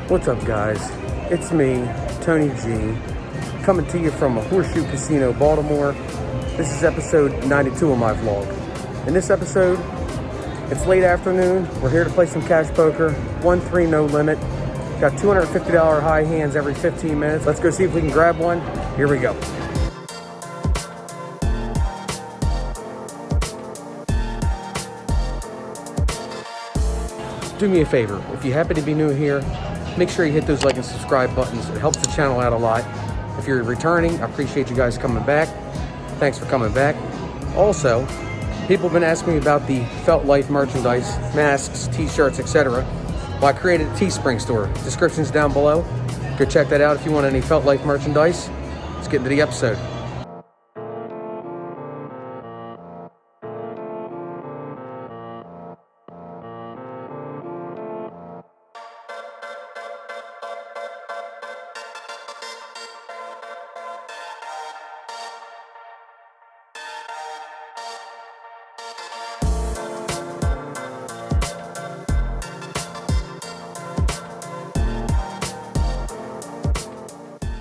What's up, guys? It's me, Tony G, coming to you from a Horseshoe Casino, Baltimore. This is episode 92 of my vlog. In this episode, it's late afternoon. We're here to play some cash poker. 1-3 no limit. Got $250 high hands every 15 minutes. Let's go see if we can grab one. Here we go. Do me a favor, if you happen to be new here, make sure you hit those like and subscribe buttons. It helps the channel out a lot. If you're returning, I appreciate you guys coming back. Thanks for coming back. Also, people have been asking me about the Felt Life merchandise, masks, t-shirts, etc. Well, I created a Teespring store. Description's down below. Go check that out if you want any Felt Life merchandise. Let's get into the episode.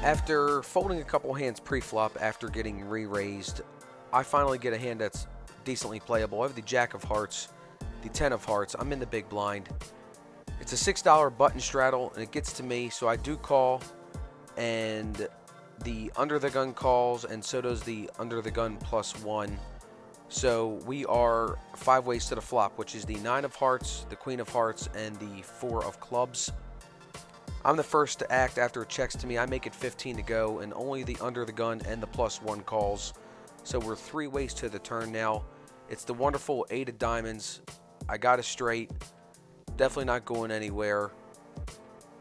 After folding a couple hands pre-flop after getting re-raised, I finally get a hand that's decently playable. I have the Jack of Hearts, the 10 of Hearts. I'm in the big blind. It's a $6 button straddle, and it gets to me, so I do call, and the under the gun calls, and so does the under the gun +1. So we are 5 ways to the flop, which is the 9 of Hearts, the Queen of Hearts, and the 4 of Clubs. I'm the first to act after it checks to me. I make it 15 to go, and only the under the gun and the +1 calls. So we're 3 ways to the turn now. It's the wonderful 8 of diamonds. I got a straight. Definitely not going anywhere.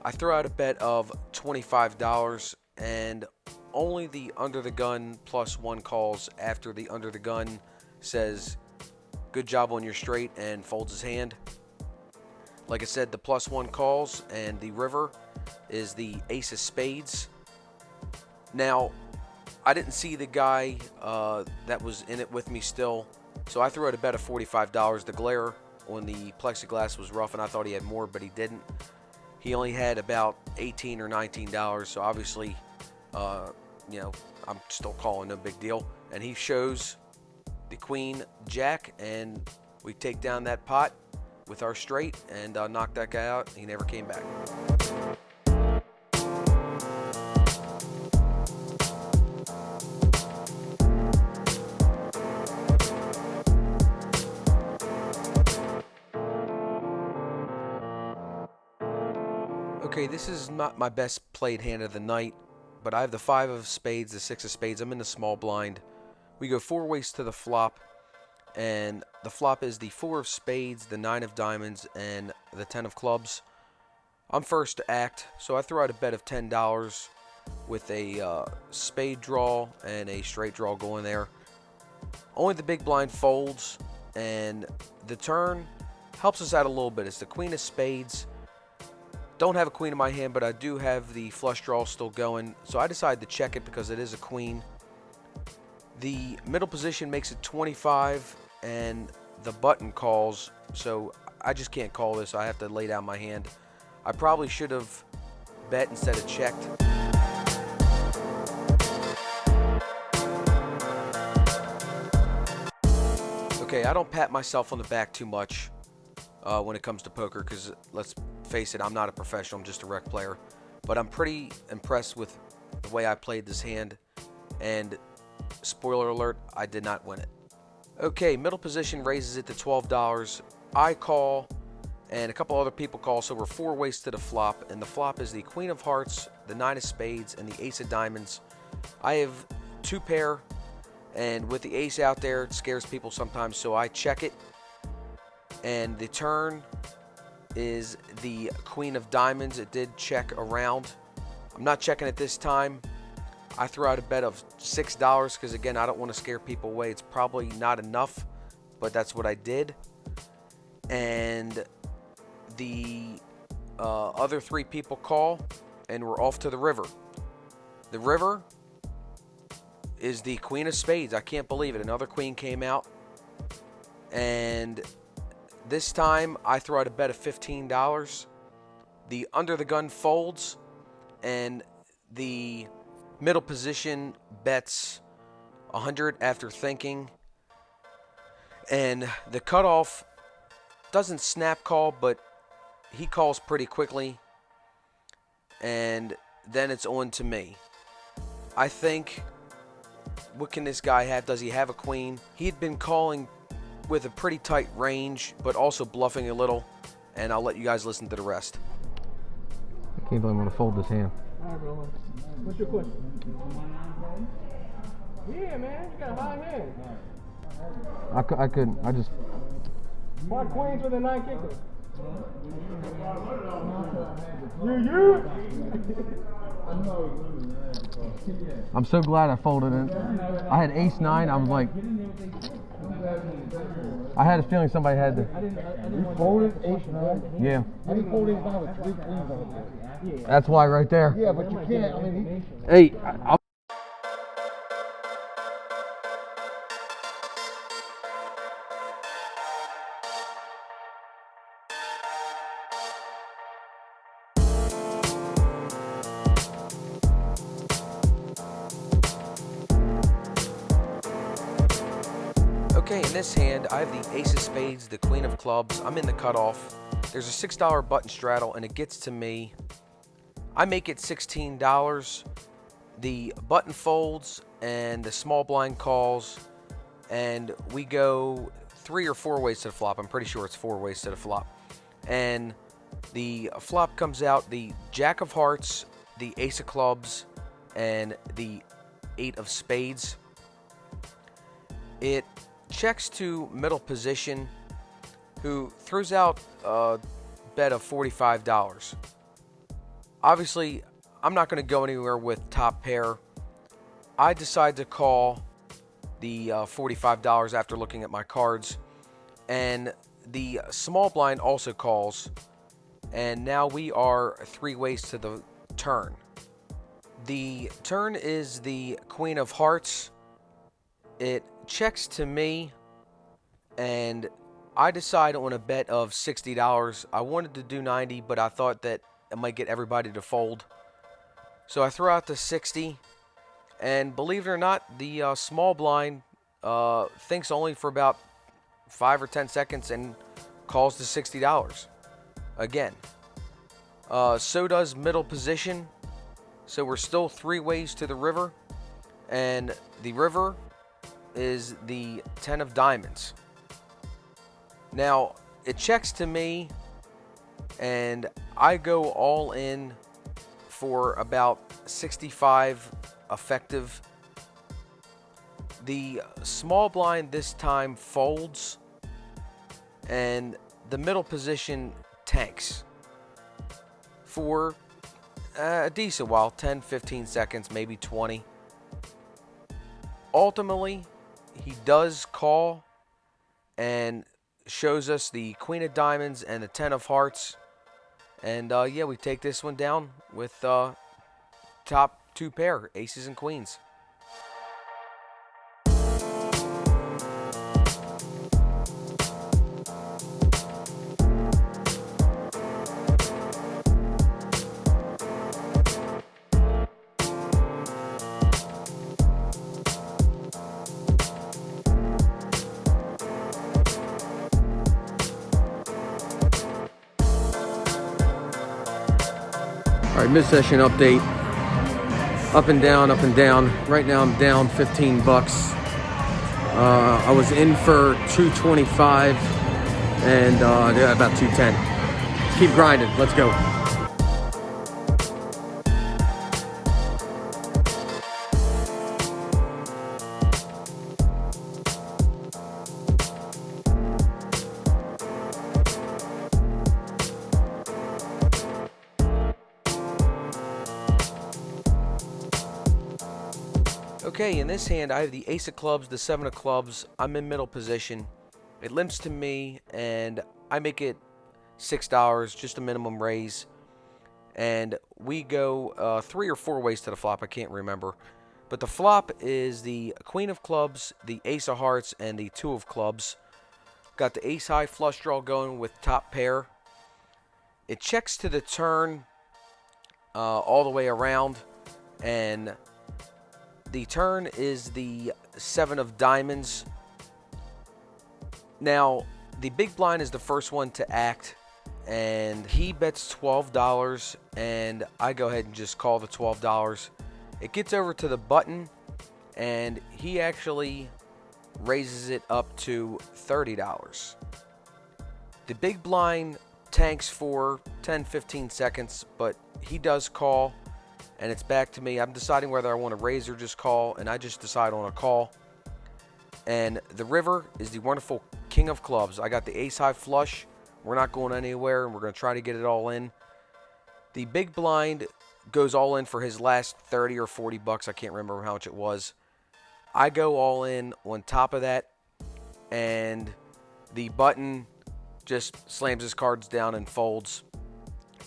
I throw out a bet of $25, and only the under the gun +1 calls after the under the gun says, "Good job on your straight," and folds his hand. Like I said, the +1 calls, and the river is the ace of spades. Now, I didn't see the guy that was in it with me still, so I threw out a bet of $45. The glare on the plexiglass was rough, and I thought he had more, but he didn't. He only had about $18 or $19, so obviously, I'm still calling, no big deal. And he shows the Queen Jack, and we take down that pot with our straight and knock that guy out. He never came back. Okay, this is not my best played hand of the night, but I have the 5 of spades, the 6 of spades. I'm in the small blind. We go 4 ways to the flop, and the flop is the 4 of spades, the 9 of diamonds, and the 10 of clubs. I'm first to act, so I throw out a bet of $10 with a spade draw and a straight draw going there. Only the big blind folds, and the turn helps us out a little bit. It's the Queen of spades. Don't have a queen in my hand, but I do have the flush draw still going, so I decided to check it because it is a queen. The middle position makes it 25, and the button calls, so I just can't call this. I have to lay down my hand. I probably should have bet instead of checked. Okay, I don't pat myself on the back too much when it comes to poker, because let's face it, I'm not a professional, I'm just a rec player. But I'm pretty impressed with the way I played this hand, and spoiler alert, I did not win it. Okay, middle position raises it to $12. I call, and a couple other people call, so we're 4 ways to the flop, and the flop is the Queen of Hearts, the 9 of spades, and the Ace of diamonds. I have 2 pair, and with the ace out there, it scares people sometimes, so I check it. And the turn is the Queen of diamonds. It did check around. I'm not checking it this time. I threw out a bet of $6 because, again, I don't want to scare people away. It's probably not enough, but that's what I did. And the other 3 people call, and we're off to the river. The river is the Queen of spades. I can't believe it. Another queen came out. And this time I throw out a bet of $15. The under the gun folds, and the middle position bets 100 after thinking. And the cutoff doesn't snap call, but he calls pretty quickly. And then it's on to me. I think, what can this guy have? Does he have a queen? He'd been calling with a pretty tight range, but also bluffing a little. And I'll let you guys listen to the rest. I can't believe I'm going to fold this hand. All right, bro. What's your question? Yeah, man. You got a high hand. I couldn't. I just... Why queens with a 9 kicker? You. I'm so glad I folded it. I had ace 9. I was like... I had a feeling somebody had to... You folded ace 9? Yeah. I didn't fold ace 9 with 3 queens on it. That's why right there. Yeah, but you can't. I mean, Hey, Okay, in this hand, I have the ace of spades, the queen of clubs. I'm in the cutoff. There's a $6 button straddle, and it gets to me. I make it $16. The button folds, and the small blind calls, and we go 3 or 4 ways to the flop. I'm pretty sure it's 4 ways to the flop. And the flop comes out the jack of hearts, the ace of clubs, and the 8 of spades. It checks to middle position, who throws out a bet of $45. Obviously, I'm not going to go anywhere with top pair. I decide to call the $45 after looking at my cards, and the small blind also calls, and now we are 3 ways to the turn. The turn is the queen of hearts. It checks to me, and I decide on a bet of $60. I wanted to do 90, but I thought that it might get everybody to fold. So I throw out the 60, and believe it or not, the small blind thinks only for about 5 or 10 seconds and calls the $60 again. So does middle position. So we're still 3 ways to the river, and the river is the 10 of diamonds. Now, it checks to me, and I go all in for about 65 effective. The small blind this time folds, and the middle position tanks for a decent while, 10, 15 seconds, maybe 20. Ultimately, he does call and shows us the queen of diamonds and the 10 of hearts. And yeah, we take this one down with top 2 pair, aces and queens. All right, mid-session update. Up and down, up and down. Right now I'm down 15 bucks. I was in for 225 and about 210. Let's keep grinding. Let's go. Okay, in this hand, I have the ace of clubs, the 7 of clubs. I'm in middle position. It limps to me, and I make it $6, just a minimum raise. And we go 3 or 4 ways to the flop. I can't remember. But the flop is the queen of clubs, the ace of hearts, and the 2 of clubs. Got the ace high flush draw going with top pair. It checks to the turn all the way around, and the turn is the 7 of diamonds. Now, the big blind is the first one to act, and he bets $12, and I go ahead and just call the $12. It gets over to the button, and he actually raises it up to $30. The big blind tanks for 10-15 seconds, but he does call, and it's back to me. I'm deciding whether I want to raise or just call, and I just decide on a call. And the river is the wonderful king of clubs. I got the ace high flush. We're not going anywhere, and we're going to try to get it all in. The big blind goes all in for his last 30 or 40 bucks. I can't remember how much it was. I go all in on top of that, and the button just slams his cards down and folds,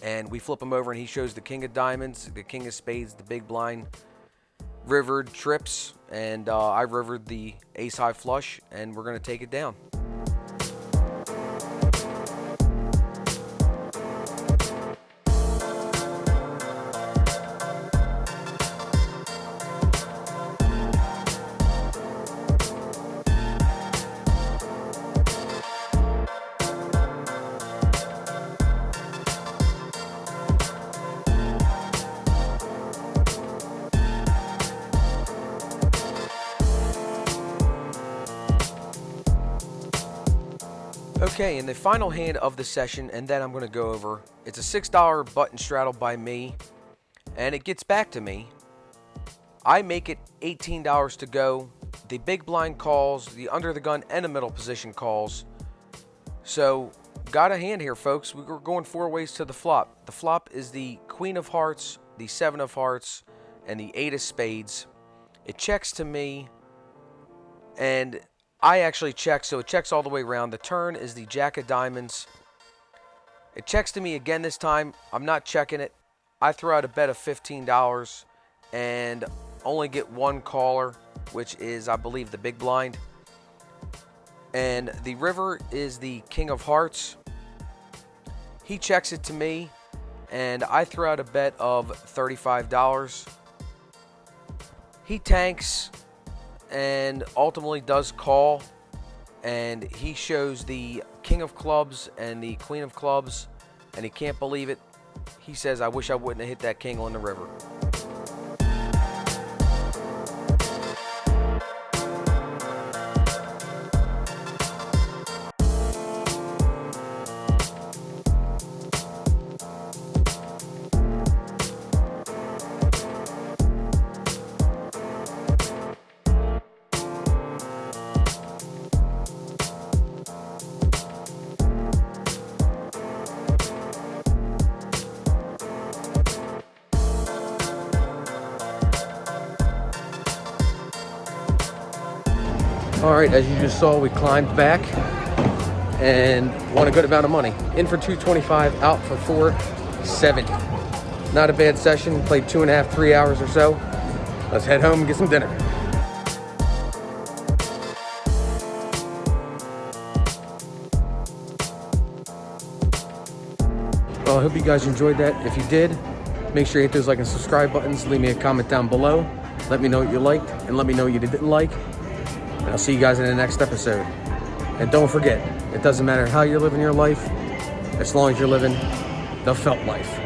and we flip him over, and he shows the king of diamonds, the king of spades, the big blind, rivered trips, and I rivered the ace high flush, and we're going to take it down. Okay, in the final hand of the session, and then I'm going to go over, it's a $6 button straddle by me, and it gets back to me. I make it $18 to go. The big blind calls, the under the gun and the middle position calls. So, got a hand here, folks. We're going 4 ways to the flop. The flop is the queen of hearts, the 7 of hearts, and the 8 of spades. It checks to me, and I actually check, so it checks all the way around. The turn is the jack of diamonds. It checks to me again this time. I'm not checking it. I throw out a bet of $15 and only get one caller, which is, I believe, the big blind. And the river is the king of hearts. He checks it to me, and I throw out a bet of $35. He tanks and ultimately does call, and he shows the king of clubs and the queen of clubs, and he can't believe it. He says, I wish I wouldn't have hit that king on the river. All right, as you just saw, we climbed back and won a good amount of money. In for 225, out for 470. Not a bad session. Played 2.5, 3 hours or so. Let's head home and get some dinner. Well, I hope you guys enjoyed that. If you did, make sure you hit those like and subscribe buttons. Leave me a comment down below. Let me know what you liked and let me know what you didn't like. And I'll see you guys in the next episode. And don't forget, it doesn't matter how you're living your life, as long as you're living the felt life.